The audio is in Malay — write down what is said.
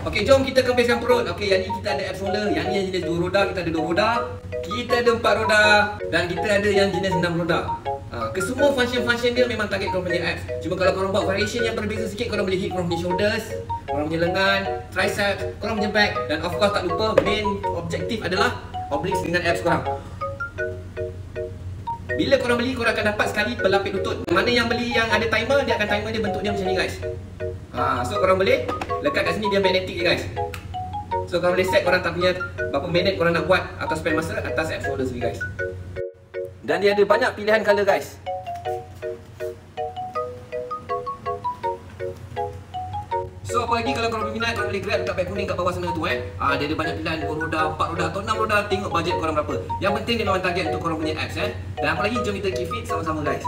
Okey, jom kita kembeskan perut. Okey, yang ni kita ada abs roller, yang ni yang jenis 2 roda, kita ada 2 roda, kita ada 4 roda dan kita ada yang jenis 6 roda. Kesemua function-function dia memang target korang punya abs. Cuma kalau korang buat variation yang berbeza sikit, korang boleh hit korang punya shoulders, korang punya lengan, triceps, korang punya back, dan of course tak lupa main objektif adalah obliques dengan abs korang. Bila korang beli, korang akan dapat sekali pelapis lutut. Mana yang beli yang ada timer, dia akan timer dia bentuk dia macam ni guys. So korang boleh lekat kat sini, dia magnetic je guys. So korang boleh set korang tak punya berapa minit korang nak buat atau spend masa atas abs shoulders ni guys. Dan dia ada banyak pilihan color guys. So apa lagi, kalau korang berminat, korang boleh grab dekat beg kuning kat bawah sana tu Dia ada banyak pilihan 2 roda, 4 roda atau 6 roda. Tengok bajet korang berapa. Yang penting dia memang target untuk korang punya abs Dan apa lagi, jom kita keep fit sama-sama guys.